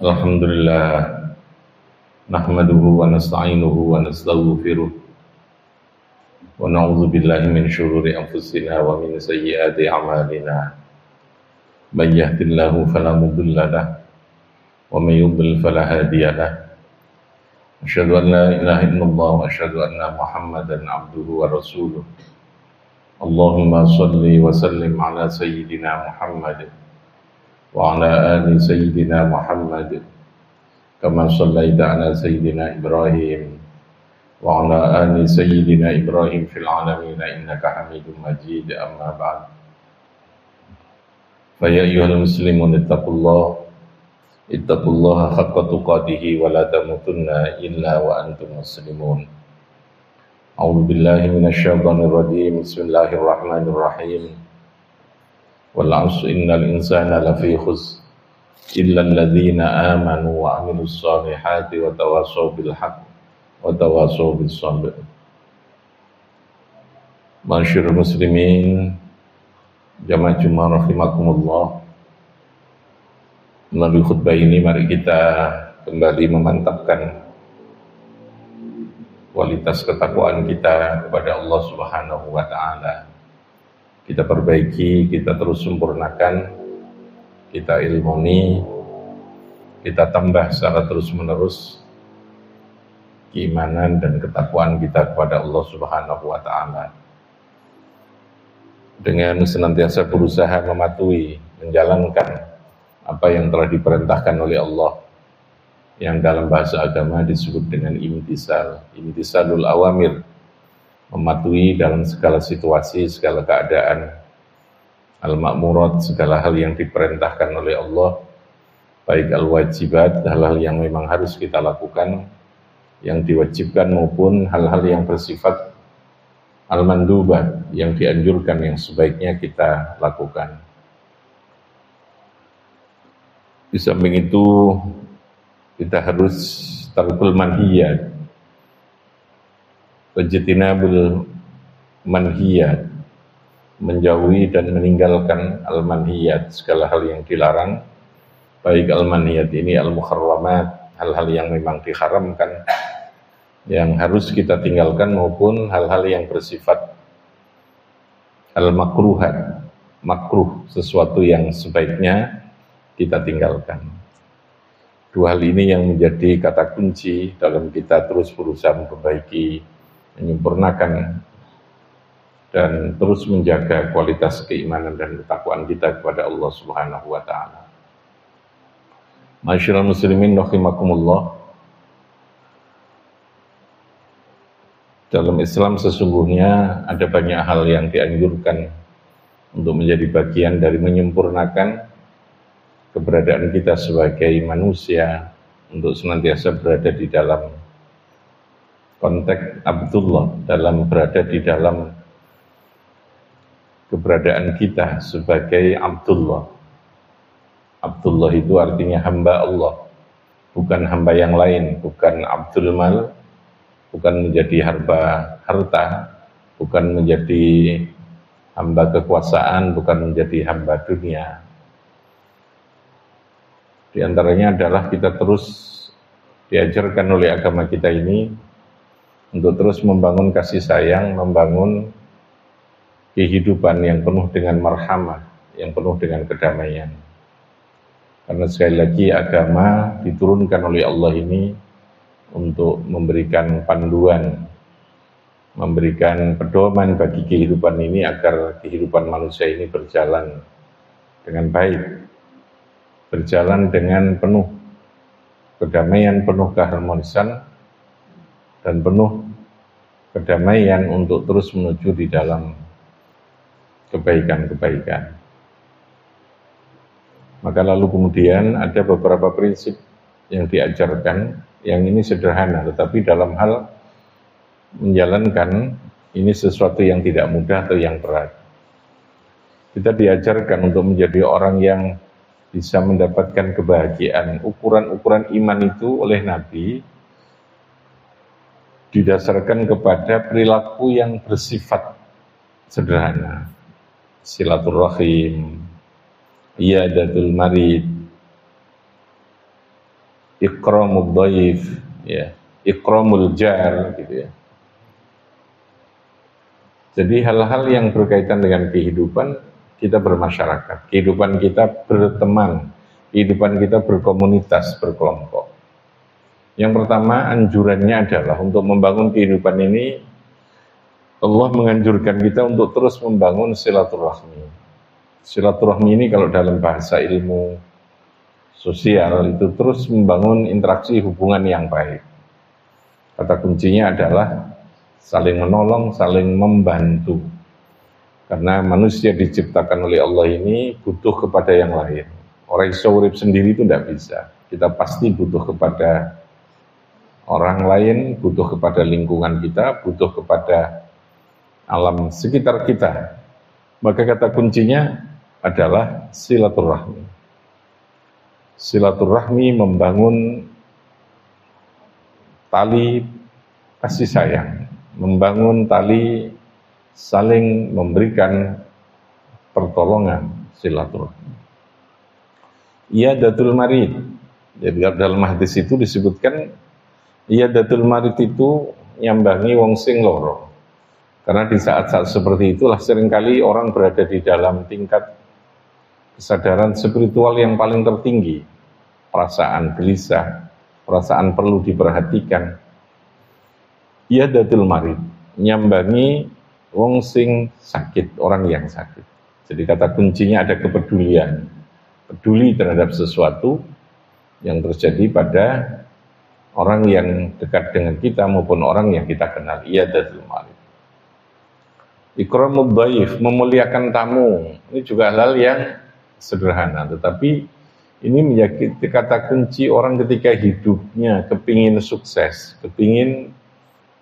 Alhamdulillah, nahmaduhu wa nasta'inuhu wa nastaghfiruh wa na'udzu billahi min syururi anfusina wa min sayyiati a'malina. May yahdihillahu fala mudilla lahu wa may yudlil fala hadiya lahu. Asyhadu an la ilaha illallah wa asyhadu anna Muhammadan 'abduhu wa rasuluh. Allahumma shalli wa sallim ala sayyidina Muhammad wa ala ali sayyidina Muhammad kama shallaita ala sayyidina Ibrahim wa ala ali sayyidina Ibrahim fil alamin innaka Hamidum Majid. Amma ba'd. Fa ya ayyuhal muslimun ittaqullaha haqqa tuqatih wa la tamutunna illa wa antum muslimun. A'udzu billahi minasy syaithanir rajim. Bismillahirrahmanirrahim. Wal 'asri innal insana lafi khusr illa alladhina amanu wa 'amilus solihati wa tawassaw bil haqq wa tawassaw bis sabr. Masyarul muslimin, jamaah Jumat rahimakumullah. Melalui khutbah ini mari kita kembali memantapkan kualitas ketakwaan kita kepada Allah Subhanahu wa taala. Kita perbaiki, kita terus sempurnakan, kita ilmuni, kita tambah secara terus-menerus keimanan dan ketakwaan kita kepada Allah Subhanahu wa taala. Dengan senantiasa berusaha mematuhi, menjalankan apa yang telah diperintahkan oleh Allah, yang dalam bahasa agama disebut dengan imtisalul awamir, mematuhi dalam segala situasi, segala keadaan, al-ma'murat, segala hal yang diperintahkan oleh Allah, baik al-wajibat, hal-hal yang memang harus kita lakukan, yang diwajibkan, maupun hal-hal yang bersifat al-mandubat, yang dianjurkan, yang sebaiknya kita lakukan. Di samping itu, kita harus tarkul manhiyat, wajtinabul manhiyat, menjauhi dan meninggalkan al-manhiyat, segala hal yang dilarang, baik al-manhiyat ini al-muharramat, hal-hal yang memang diharamkan, yang harus kita tinggalkan, maupun hal-hal yang bersifat al-makruhat, makruh, sesuatu yang sebaiknya kita tinggalkan. Dua hal ini yang menjadi kata kunci dalam kita terus berusaha memperbaiki, menyempurnakan, dan terus menjaga kualitas keimanan dan ketakwaan kita kepada Allah Subhanahu wa taala. Masyarul muslimin rahimakumullah. Dalam Islam sesungguhnya ada banyak hal yang dianjurkan untuk menjadi bagian dari menyempurnakan keberadaan kita sebagai manusia, untuk senantiasa berada di dalam konteks Abdullah, dalam berada di dalam keberadaan kita sebagai Abdullah. Abdullah itu artinya hamba Allah, bukan hamba yang lain, bukan Abdul Mal, bukan menjadi harta, bukan menjadi hamba kekuasaan, bukan menjadi hamba dunia. Di antaranya adalah kita terus diajarkan oleh agama kita ini untuk terus membangun kasih sayang, membangun kehidupan yang penuh dengan marhamah, yang penuh dengan kedamaian. Karena sekali lagi agama diturunkan oleh Allah ini untuk memberikan panduan, memberikan pedoman bagi kehidupan ini agar kehidupan manusia ini berjalan dengan baik, berjalan dengan penuh kedamaian, penuh keharmonisan, dan penuh kedamaian untuk terus menuju di dalam kebaikan-kebaikan. Maka lalu kemudian ada beberapa prinsip yang diajarkan, yang ini sederhana, tetapi dalam hal menjalankan ini sesuatu yang tidak mudah atau yang berat. Kita diajarkan untuk menjadi orang yang bisa mendapatkan kebahagiaan. Ukuran-ukuran iman itu oleh Nabi didasarkan kepada perilaku yang bersifat sederhana, silaturahim, iyadatul marid, ikramul dhaif, ya, ikramul jar, gitu ya. Jadi hal-hal yang berkaitan dengan kehidupan kita bermasyarakat, kehidupan kita berteman, kehidupan kita berkomunitas, berkelompok. Yang pertama, anjurannya adalah untuk membangun kehidupan ini, Allah menganjurkan kita untuk terus membangun silaturahmi. Silaturahmi ini kalau dalam bahasa ilmu sosial itu terus membangun interaksi hubungan yang baik. Kata kuncinya adalah saling menolong, saling membantu. Karena manusia diciptakan oleh Allah ini butuh kepada yang lain. Orang iso urip sendiri itu tidak bisa. Kita pasti butuh kepada orang lain, butuh kepada lingkungan kita, butuh kepada alam sekitar kita. Maka kata kuncinya adalah silaturahmi. Silaturahmi membangun tali kasih sayang, membangun tali saling memberikan pertolongan, silaturahmi. Iyadatul marid. Jadi dalam hadis itu disebutkan iyadatul marid itu nyambangi wong sing loro. Karena di saat-saat seperti itulah seringkali orang berada di dalam tingkat kesadaran spiritual yang paling tertinggi. Perasaan gelisah, perasaan perlu diperhatikan. Iyadatul marid, nyambangi wong sing sakit, orang yang sakit. Jadi kata kuncinya ada kepedulian. Peduli terhadap sesuatu yang terjadi pada orang yang dekat dengan kita maupun orang yang kita kenal. Iyadatul marid. Ikramul dhaif, memuliakan tamu. Ini juga hal yang sederhana, tetapi ini menjadi kata kunci orang ketika hidupnya kepingin sukses, kepingin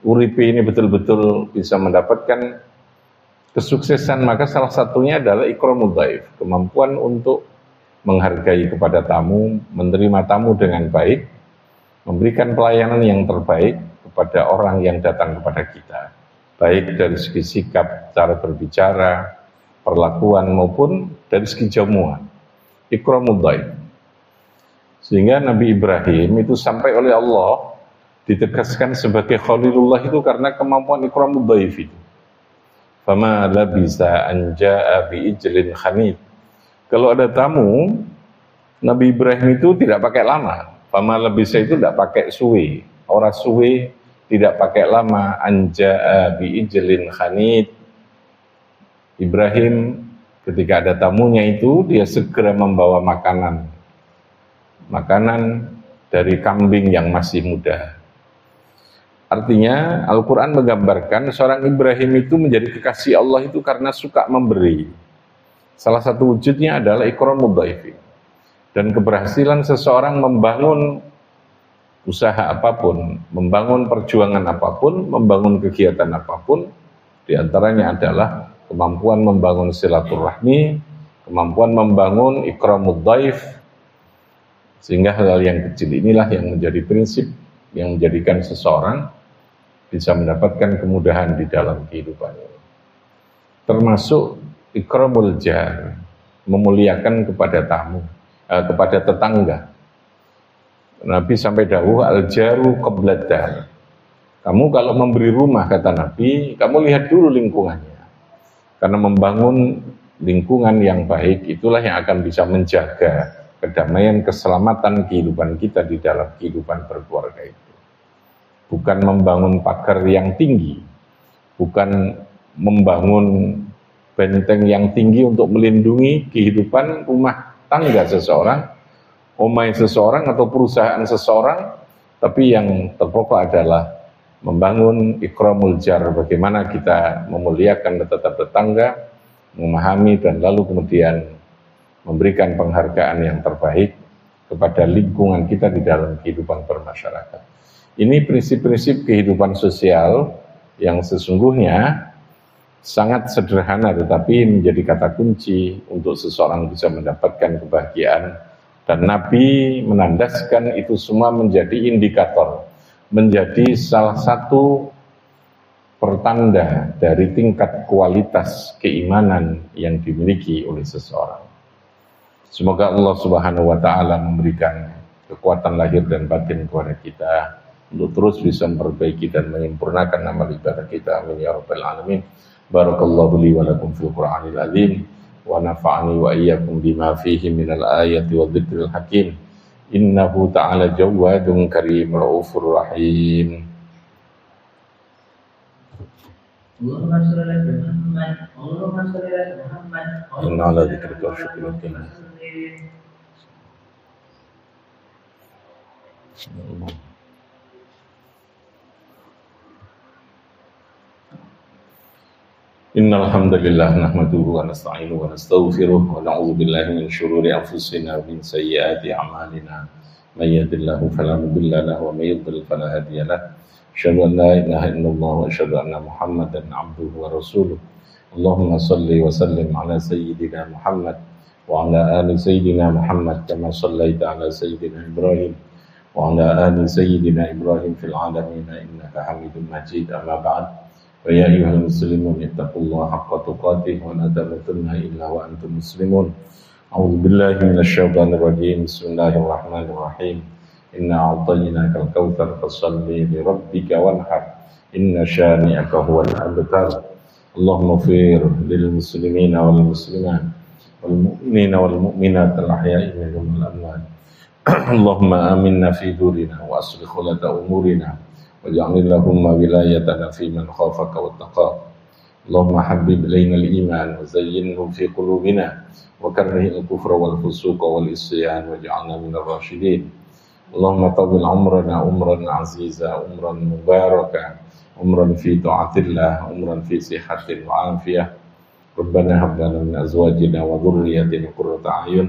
uripe ini betul-betul bisa mendapatkan kesuksesan, maka salah satunya adalah ikramul dhaif, kemampuan untuk menghargai kepada tamu, menerima tamu dengan baik, memberikan pelayanan yang terbaik kepada orang yang datang kepada kita, baik dari segi sikap, cara berbicara, perlakuan, maupun dari segi jamuan. Ikramul dhaif. Sehingga Nabi Ibrahim itu sampai oleh Allah ditegaskan sebagai Khalilullah itu karena kemampuan ikramul dhaif itu. Fama labisa an jaa bi ijlin khanid. Kalau ada tamu, Nabi Ibrahim itu tidak pakai lama. Fama labisa itu tidak pakai suwe. Ora suwe, tidak pakai lama. An jaa bi ijlin khanid. Ibrahim ketika ada tamunya itu dia segera membawa makanan dari kambing yang masih muda. Artinya Al-Quran menggambarkan seorang Ibrahim itu menjadi kekasih Allah itu karena suka memberi. Salah satu wujudnya adalah ikramul dhaif. Dan keberhasilan seseorang membangun usaha apapun, membangun perjuangan apapun, membangun kegiatan apapun, diantaranya adalah kemampuan membangun silaturahmi, kemampuan membangun ikramul dhaif, sehingga hal-hal yang kecil inilah yang menjadi prinsip yang menjadikan seseorang bisa mendapatkan kemudahan di dalam kehidupannya. Termasuk ikramul jar, memuliakan kepada tamu, kepada tetangga. Nabi sampai dawuh al-jaru qablad dar. Kamu kalau memberi rumah, kata Nabi, kamu lihat dulu lingkungannya. Karena membangun lingkungan yang baik itulah yang akan bisa menjaga kedamaian, keselamatan kehidupan kita di dalam kehidupan berkeluarga itu. Bukan membangun pagar yang tinggi, bukan membangun benteng yang tinggi untuk melindungi kehidupan rumah tangga seseorang, omai seseorang atau perusahaan seseorang, tapi yang terpokok adalah membangun ikramul jar, bagaimana kita memuliakan tetangga, memahami dan lalu kemudian memberikan penghargaan yang terbaik kepada lingkungan kita di dalam kehidupan bermasyarakat. Ini prinsip-prinsip kehidupan sosial yang sesungguhnya sangat sederhana tetapi menjadi kata kunci untuk seseorang bisa mendapatkan kebahagiaan, dan Nabi menandaskan itu semua menjadi indikator menjadi salah satu pertanda dari tingkat kualitas keimanan yang dimiliki oleh seseorang. Semoga Allah Subhanahu wa taala memberikan kekuatan lahir dan batin kepada kita untuk terus bisa memperbaiki dan menyempurnakan amal ibadah kita. Amin ya rabbal alamin. Barakallahu li wa lakum fil Qur'anil azim wa nafa'ani wa iyyakum bima fihi minal ayati wa dzikril hakim. Innahu ta'ala jawadun karim raufur rahim. Allahumma shalli ala Muhammad, Allahumma shalli ala Muhammad, Inna ala dzikrika wa syukrika. Innal hamdalillah nahmaduhu wa nasta'inuhu wa nastaghfiruh wa na'udzu billahi min shururi anfusina wa min sayyiati a'malina. May yahdihillahu fala mudilla lahu wa may yudlil fala hadiya lahu. Asyhadu an la ilaha illallah wa asyhadu anna Muhammadan 'abduhu wa rasuluh. Allahumma shalli wa sallim ala sayyidina Muhammad wa ala ali sayyidina Muhammad kama shallaita ala sayyidina Ibrahim wa ala ali sayyidina Ibrahim fil 'alamin innaka Hamidum Majid. Amma ba'd. Wa ya ayyuhal muslimun ittaqullaha haqqa tuqatih wa la tamutunna illa wa antum muslimun. A'udzu billahi minasy syaithanir rajim. Bismillahirrahmanirrahim. Inna a'tainakal kautsar fashalli li rabbika wanhar. Inna syani'aka huwal abtar. Allahumma ighfir lil muslimina wal muslimat wal mu'minina wal mu'minat al ahya'i minhum wal amwat. Allahumma aminna fi durina wa aslih khulata umurina waj'al lahumma wilayatana fi man khafaka wattaqaka. Allahumma habbib ilaina al-iman wa zayyinhu fi qulubina wa karrih al-kufra wal fusuqa wal isyan waj'alna minar rasyidin. Allahumma tawwil umrana umran aziza umran mubaraka umran fi ta'atillah umran fi sihatin wa afiyah. Rabbana hab lana min azwajina wa dhurriyyatina qurrata a'yun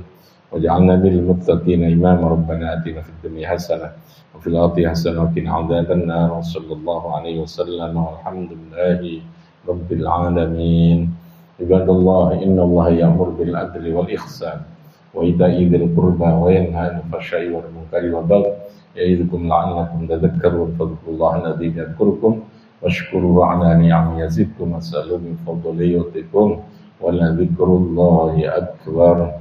waj'alna lil muttaqina imama. Rabbana atina fid dunya hasanah wa fil akhirati hasanah wa qina adzaban nar. Sallallahu alaihi wasallam walhamdulillahi rabbil alamin. Ibadallah, innallaha ya'muru bil adli wal ihsan wa ita'i dzil qurba wa yanha 'anil fahsya'i wal munkari wal baghi ya'idukum la'allakum tadhakkarun. Fadhkurullaha alladzi yadhkurukum washkuruhu 'ala ni'amihi yazidkum was'aluhu min fadlihi yu'tikum wa la dzikrullahi akbar.